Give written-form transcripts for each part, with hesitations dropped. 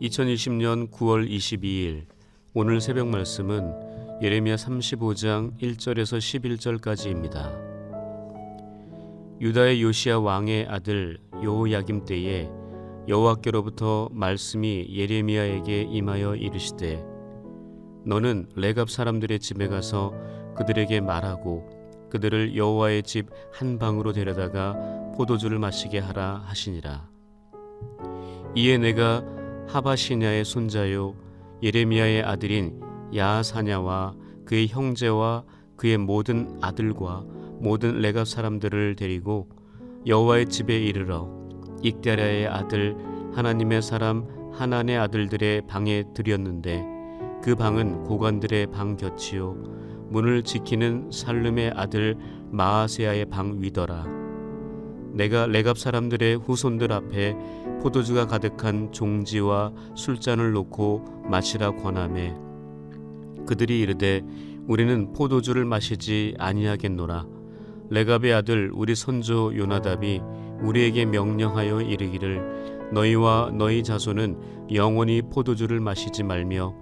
2020년 9월 22일 오늘 새벽 말씀은 예레미야 35장 1절에서 11절까지입니다. 유다의 요시야 왕의 아들 여호야김 때에 여호와께로부터 말씀이 예레미야에게 임하여 이르시되 너는 레갑 사람들의 집에 가서 그들에게 말하고 그들을 여호와의 집 한 방으로 데려다가 포도주를 마시게 하라 하시니라. 이에 내가 하바시냐의 손자요 예레미야의 아들인 야사냐와 그의 형제와 그의 모든 아들과 모든 레갑 사람들을 데리고 여호와의 집에 이르러 익다랴의 아들 하나님의 사람 하난의 아들들의 방에 들였는데 그 방은 고관들의 방 곁이요 문을 지키는 살룸의 아들 마아세야의 방 위더라. 내가 레갑 사람들의 후손들 앞에 포도주가 가득한 종지와 술잔을 놓고 마시라 권하매 그들이 이르되 우리는 포도주를 마시지 아니하겠노라. 레갑의 아들 우리 선조 요나답이 우리에게 명령하여 이르기를 너희와 너희 자손은 영원히 포도주를 마시지 말며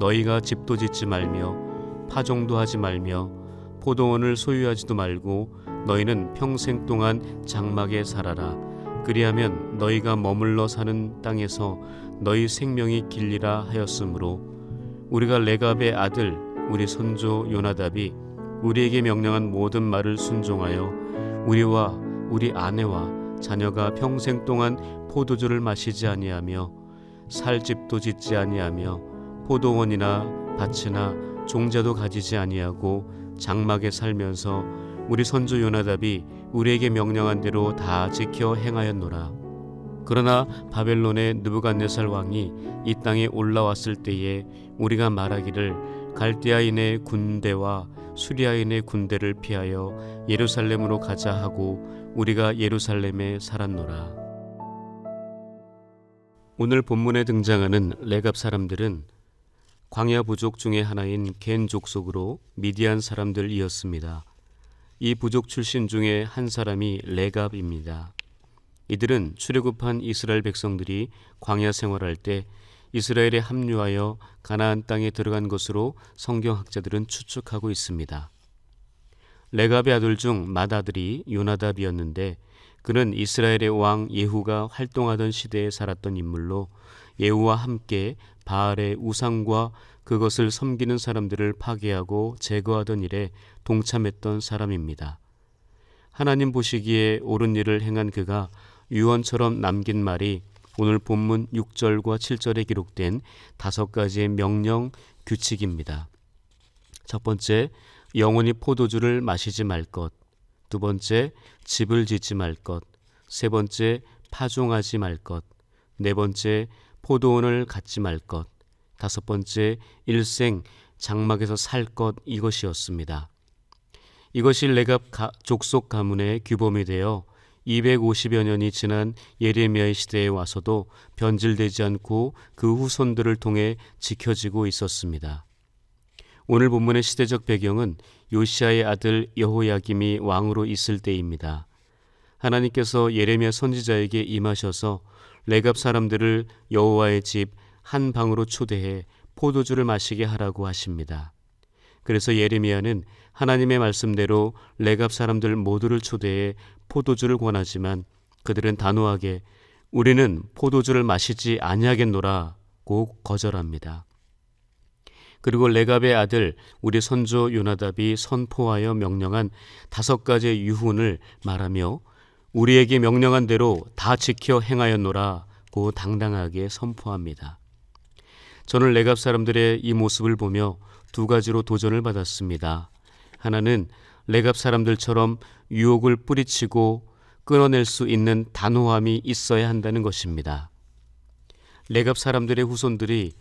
너희가 집도 짓지 말며 파종도 하지 말며 포도원을 소유하지도 말고 너희는 평생 동안 장막에 살아라. 그리하면 너희가 머물러 사는 땅에서 너희 생명이 길리라 하였으므로 우리가 레갑의 아들 우리 선조 요나답이 우리에게 명령한 모든 말을 순종하여 우리와 우리 아내와 자녀가 평생 동안 포도주를 마시지 아니하며 살 집도 짓지 아니하며 포도원이나 밭이나 종자도 가지지 아니하고 장막에 살면서 우리 선조 요나답이 우리에게 명령한 대로 다 지켜 행하였노라. 그러나 바벨론의 느부갓네살 왕이 이 땅에 올라왔을 때에 우리가 말하기를 갈대아인의 군대와 수리아인의 군대를 피하여 예루살렘으로 가자 하고 우리가 예루살렘에 살았노라. 오늘 본문에 등장하는 레갑 사람들은 광야 부족 중의 하나인 겐 족속으로 미디안 사람들이었습니다. 이 부족 출신 중에 한 사람이 레갑입니다. 이들은 출애굽한 이스라엘 백성들이 광야 생활할 때 이스라엘에 합류하여 가나안 땅에 들어간 것으로 성경학자들은 추측하고 있습니다. 레갑의 아들 중 맏아들이 요나답이었는데 그는 이스라엘의 왕 예후가 활동하던 시대에 살았던 인물로 예후와 함께 바알의 우상과 그것을 섬기는 사람들을 파괴하고 제거하던 일에 동참했던 사람입니다. 하나님 보시기에 옳은 일을 행한 그가 유언처럼 남긴 말이 오늘 본문 6절과 7절에 기록된 5가지의 명령 규칙입니다. 첫 번째, 영원히 포도주를 마시지 말 것. 두 번째, 집을 짓지 말 것. 세 번째, 파종하지 말 것. 네 번째, 포도원을 갖지 말 것. 다섯 번째, 일생 장막에서 살 것. 이것이었습니다. 이것이 레갑 족속 가문의 규범이 되어 250여 년이 지난 예레미야의 시대에 와서도 변질되지 않고 그 후손들을 통해 지켜지고 있었습니다. 오늘 본문의 시대적 배경은 요시야의 아들 여호야김이 왕으로 있을 때입니다. 하나님께서 예레미야 선지자에게 임하셔서 레갑 사람들을 여호와의 집 한 방으로 초대해 포도주를 마시게 하라고 하십니다. 그래서 예레미야는 하나님의 말씀대로 레갑 사람들 모두를 초대해 포도주를 권하지만 그들은 단호하게 우리는 포도주를 마시지 아니하겠노라고 거절합니다. 그리고 레갑의 아들 우리 선조 요나답이 선포하여 명령한 5가지의 유훈을 말하며 우리에게 명령한 대로 다 지켜 행하였노라고 당당하게 선포합니다. 저는 레갑 사람들의 이 모습을 보며 2가지로 도전을 받았습니다. 하나는 레갑 사람들처럼 유혹을 뿌리치고 끊어낼 수 있는 단호함이 있어야 한다는 것입니다. 레갑 사람들의 후손들이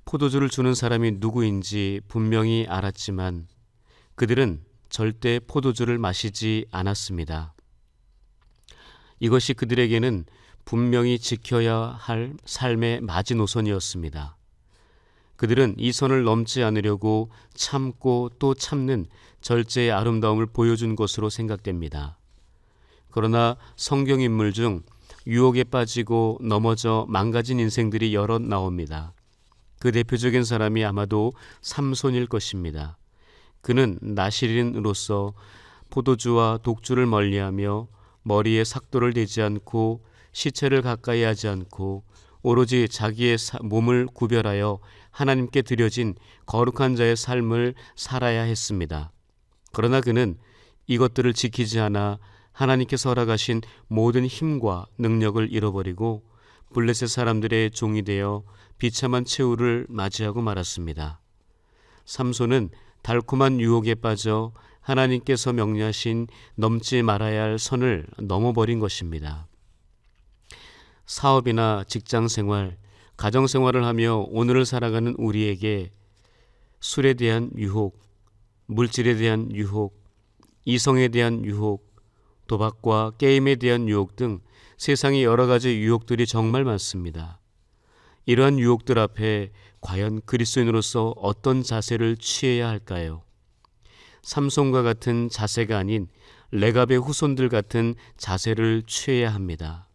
포도주를 주는 사람이 누구인지 분명히 알았지만 그들은 절대 포도주를 마시지 않았습니다. 이것이 그들에게는 분명히 지켜야 할 삶의 마지노선이었습니다. 그들은 이 선을 넘지 않으려고 참고 또 참는 절제의 아름다움을 보여준 것으로 생각됩니다. 그러나 성경 인물 중 유혹에 빠지고 넘어져 망가진 인생들이 여럿 나옵니다. 그 대표적인 사람이 아마도 삼손일 것입니다. 그는 나실인으로서 포도주와 독주를 멀리하며 머리에 삭도를 대지 않고 시체를 가까이 하지 않고 오로지 자기의 몸을 구별하여 하나님께 드려진 거룩한 자의 삶을 살아야 했습니다. 그러나 그는 이것들을 지키지 않아 하나님께서 허락하신 모든 힘과 능력을 잃어버리고 블레셋 사람들의 종이 되어 비참한 최후를 맞이하고 말았습니다. 삼손은 달콤한 유혹에 빠져 하나님께서 명령하신 넘지 말아야 할 선을 넘어버린 것입니다. 사업이나 직장생활, 가정생활을 하며 오늘을 살아가는 우리에게 술에 대한 유혹, 물질에 대한 유혹, 이성에 대한 유혹, 도박과 게임에 대한 유혹 등 세상의 여러 가지 유혹들이 정말 많습니다. 이러한 유혹들 앞에 과연 그리스도인으로서 어떤 자세를 취해야 할까요? 삼손과 같은 자세가 아닌 레갑의 후손들 같은 자세를 취해야 합니다.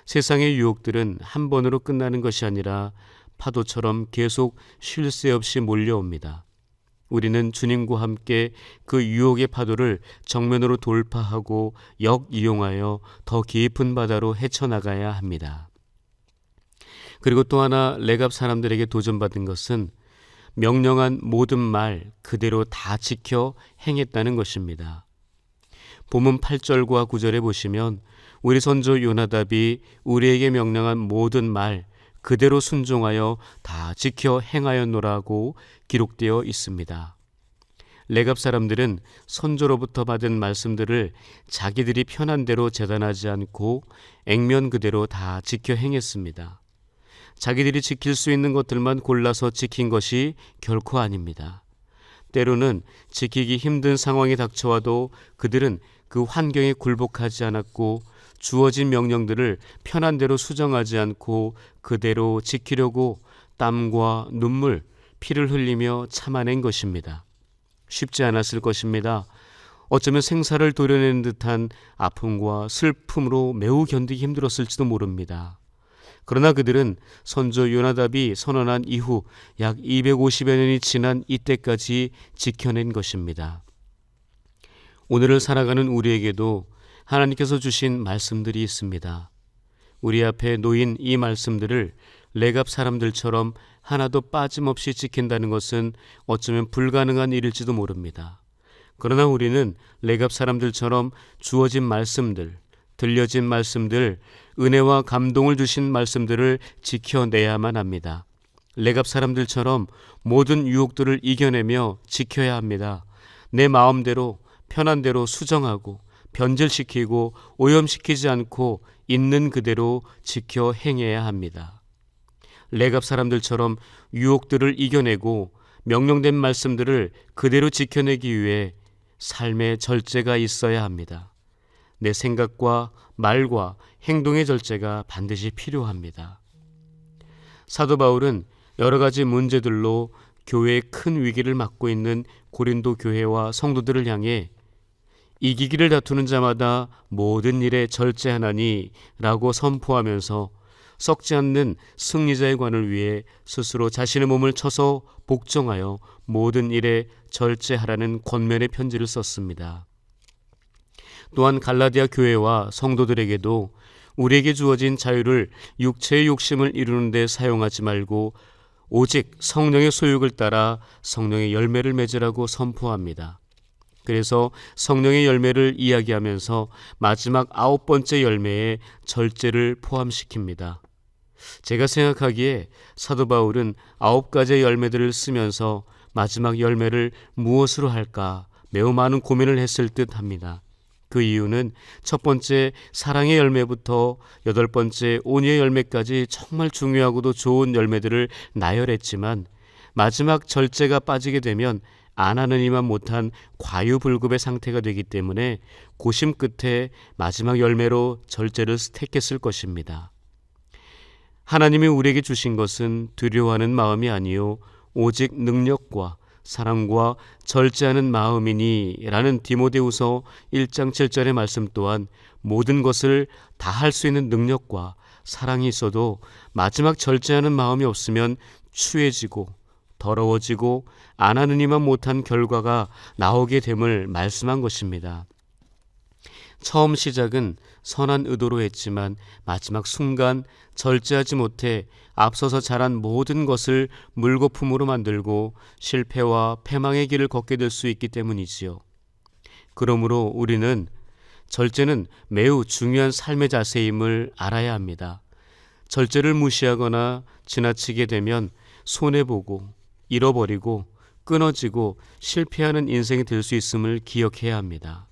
세상의 유혹들은 한 번으로 끝나는 것이 아니라 파도처럼 계속 쉴 새 없이 몰려옵니다. 우리는 주님과 함께 그 유혹의 파도를 정면으로 돌파하고 역이용하여 더 깊은 바다로 헤쳐나가야 합니다. 그리고 또 하나 레갑 사람들에게 도전받은 것은 명령한 모든 말 그대로 다 지켜 행했다는 것입니다. 본문 8절과 9절에 보시면 우리 선조 요나답이 우리에게 명령한 모든 말 그대로 순종하여 다 지켜 행하였노라고 기록되어 있습니다. 레갑 사람들은 선조로부터 받은 말씀들을 자기들이 편한 대로 재단하지 않고 액면 그대로 다 지켜 행했습니다. 자기들이 지킬 수 있는 것들만 골라서 지킨 것이 결코 아닙니다. 때로는 지키기 힘든 상황이 닥쳐와도 그들은 그 환경에 굴복하지 않았고 주어진 명령들을 편한 대로 수정하지 않고 그대로 지키려고 땀과 눈물, 피를 흘리며 참아낸 것입니다. 쉽지 않았을 것입니다. 어쩌면 생사를 도려내는 듯한 아픔과 슬픔으로 매우 견디기 힘들었을지도 모릅니다. 그러나 그들은 선조 요나답이 선언한 이후 약 250여 년이 지난 이때까지 지켜낸 것입니다. 오늘을 살아가는 우리에게도 하나님께서 주신 말씀들이 있습니다. 우리 앞에 놓인 이 말씀들을 레갑 사람들처럼 하나도 빠짐없이 지킨다는 것은 어쩌면 불가능한 일일지도 모릅니다. 그러나 우리는 레갑 사람들처럼 주어진 말씀들, 들려진 말씀들, 은혜와 감동을 주신 말씀들을 지켜내야만 합니다. 레갑 사람들처럼 모든 유혹들을 이겨내며 지켜야 합니다. 내 마음대로 편한 대로 수정하고 변질시키고 오염시키지 않고 있는 그대로 지켜 행해야 합니다. 레갑 사람들처럼 유혹들을 이겨내고 명령된 말씀들을 그대로 지켜내기 위해 삶의 절제가 있어야 합니다. 내 생각과 말과 행동의 절제가 반드시 필요합니다. 사도 바울은 여러 가지 문제들로 교회의 큰 위기를 맞고 있는 고린도 교회와 성도들을 향해 이기기를 다투는 자마다 모든 일에 절제하나니 라고 선포하면서 썩지 않는 승리자의 관을 위해 스스로 자신의 몸을 쳐서 복종하여 모든 일에 절제하라는 권면의 편지를 썼습니다. 또한 갈라디아 교회와 성도들에게도 우리에게 주어진 자유를 육체의 욕심을 이루는 데 사용하지 말고 오직 성령의 소욕을 따라 성령의 열매를 맺으라고 선포합니다. 그래서 성령의 열매를 이야기하면서 마지막 9번째 열매에 절제를 포함시킵니다. 제가 생각하기에 사도 바울은 9가지의 열매들을 쓰면서 마지막 열매를 무엇으로 할까 매우 많은 고민을 했을 듯 합니다. 그 이유는 첫 번째 사랑의 열매부터 8번째 온유의 열매까지 정말 중요하고도 좋은 열매들을 나열했지만 마지막 절제가 빠지게 되면 안 하느니만 못한 과유불급의 상태가 되기 때문에 고심 끝에 마지막 열매로 절제를 택했을 것입니다. 하나님이 우리에게 주신 것은 두려워하는 마음이 아니요 오직 능력과 사랑과 절제하는 마음이니 라는 디모데후서 1장 7절의 말씀 또한 모든 것을 다 할 수 있는 능력과 사랑이 있어도 마지막 절제하는 마음이 없으면 추해지고 더러워지고 안 하느니만 못한 결과가 나오게 됨을 말씀한 것입니다. 처음 시작은 선한 의도로 했지만 마지막 순간 절제하지 못해 앞서서 자란 모든 것을 물거품으로 만들고 실패와 패망의 길을 걷게 될 수 있기 때문이지요. 그러므로 우리는 절제는 매우 중요한 삶의 자세임을 알아야 합니다. 절제를 무시하거나 지나치게 되면 손해보고 잃어버리고 끊어지고 실패하는 인생이 될 수 있음을 기억해야 합니다.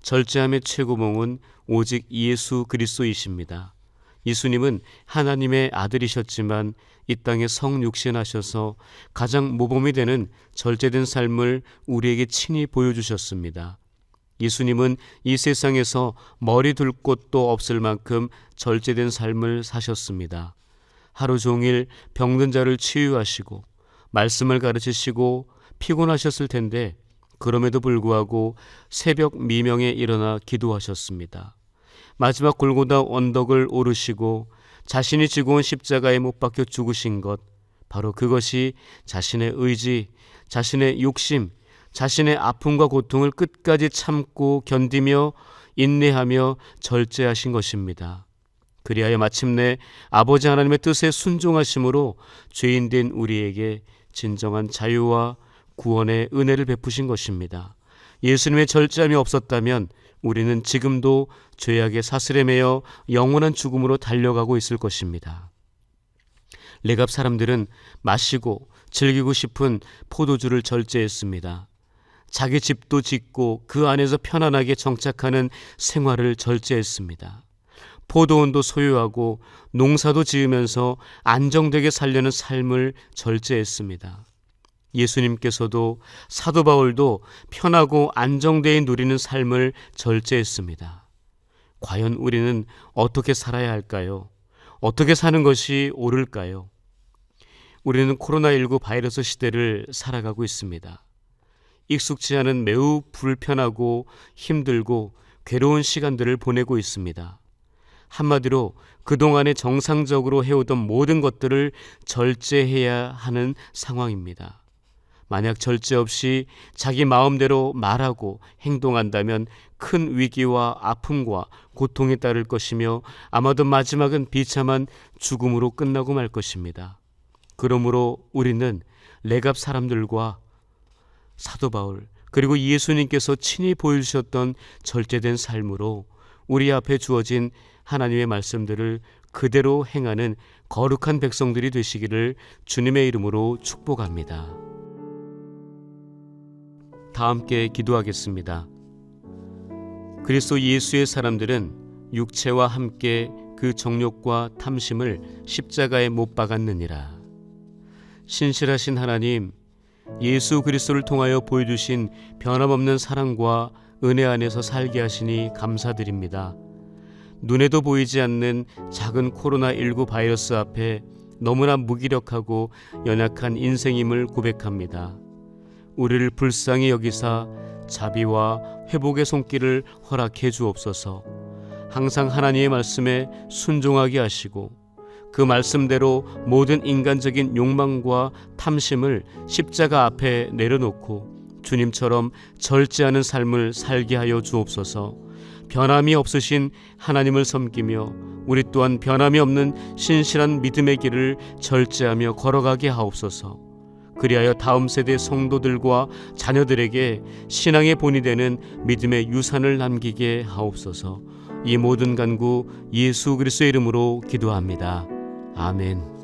절제함의 최고봉은 오직 예수 그리스도이십니다. 예수님은 하나님의 아들이셨지만 이 땅에 성육신하셔서 가장 모범이 되는 절제된 삶을 우리에게 친히 보여주셨습니다. 예수님은 이 세상에서 머리 둘 곳도 없을 만큼 절제된 삶을 사셨습니다. 하루 종일 병든 자를 치유하시고 말씀을 가르치시고 피곤하셨을 텐데 그럼에도 불구하고 새벽 미명에 일어나 기도하셨습니다. 마지막 골고다 언덕을 오르시고 자신이 지고 온 십자가에 못 박혀 죽으신 것, 바로 그것이 자신의 의지, 자신의 욕심, 자신의 아픔과 고통을 끝까지 참고 견디며 인내하며 절제하신 것입니다. 그리하여 마침내 아버지 하나님의 뜻에 순종하심으로 죄인된 우리에게 진정한 자유와 구원의 은혜를 베푸신 것입니다. 예수님의 절제함이 없었다면 우리는 지금도 죄악의 사슬에 매여 영원한 죽음으로 달려가고 있을 것입니다. 레갑 사람들은 마시고 즐기고 싶은 포도주를 절제했습니다. 자기 집도 짓고 그 안에서 편안하게 정착하는 생활을 절제했습니다. 포도원도 소유하고 농사도 지으면서 안정되게 살려는 삶을 절제했습니다. 예수님께서도 사도 바울도 편하고 안정되게 누리는 삶을 절제했습니다. 과연 우리는 어떻게 살아야 할까요? 어떻게 사는 것이 옳을까요? 우리는 코로나19 바이러스 시대를 살아가고 있습니다. 익숙지 않은 매우 불편하고 힘들고 괴로운 시간들을 보내고 있습니다. 한마디로 그동안에 정상적으로 해오던 모든 것들을 절제해야 하는 상황입니다. 만약 절제 없이 자기 마음대로 말하고 행동한다면 큰 위기와 아픔과 고통이 따를 것이며 아마도 마지막은 비참한 죽음으로 끝나고 말 것입니다. 그러므로 우리는 레갑 사람들과 사도 바울 그리고 예수님께서 친히 보여주셨던 절제된 삶으로 우리 앞에 주어진 하나님의 말씀들을 그대로 행하는 거룩한 백성들이 되시기를 주님의 이름으로 축복합니다. 다 함께 기도하겠습니다. 그리스도 예수의 사람들은 육체와 함께 그 정욕과 탐심을 십자가에 못 박았느니라. 신실하신 하나님, 예수 그리스도를 통하여 보여주신 변함없는 사랑과 은혜 안에서 살게 하시니 감사드립니다. 눈에도 보이지 않는 작은 코로나19 바이러스 앞에 너무나 무기력하고 연약한 인생임을 고백합니다. 우리를 불쌍히 여기사 자비와 회복의 손길을 허락해 주옵소서. 항상 하나님의 말씀에 순종하게 하시고 그 말씀대로 모든 인간적인 욕망과 탐심을 십자가 앞에 내려놓고 주님처럼 절제하는 삶을 살게 하여 주옵소서. 변함이 없으신 하나님을 섬기며 우리 또한 변함이 없는 신실한 믿음의 길을 절제하며 걸어가게 하옵소서. 그리하여 다음 세대 성도들과 자녀들에게 신앙의 본이 되는 믿음의 유산을 남기게 하옵소서. 이 모든 간구 예수 그리스도의 이름으로 기도합니다. 아멘.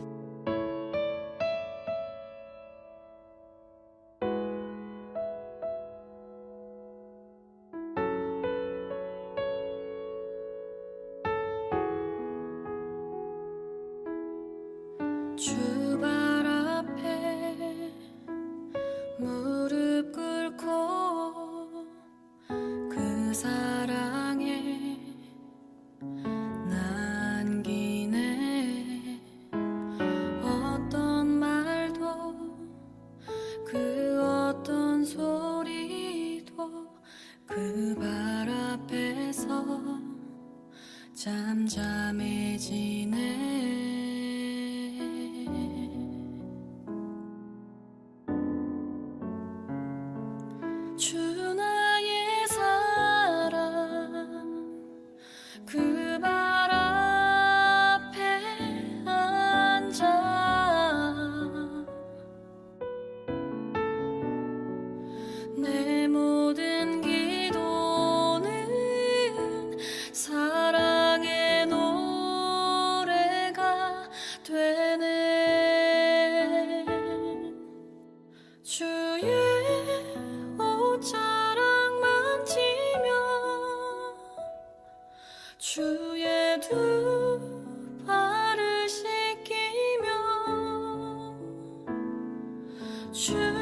주 발 앞에 무릎 꿇고 그 사랑에 남기네. 어떤 말도 그 어떤 소리도 그 발 앞에서 주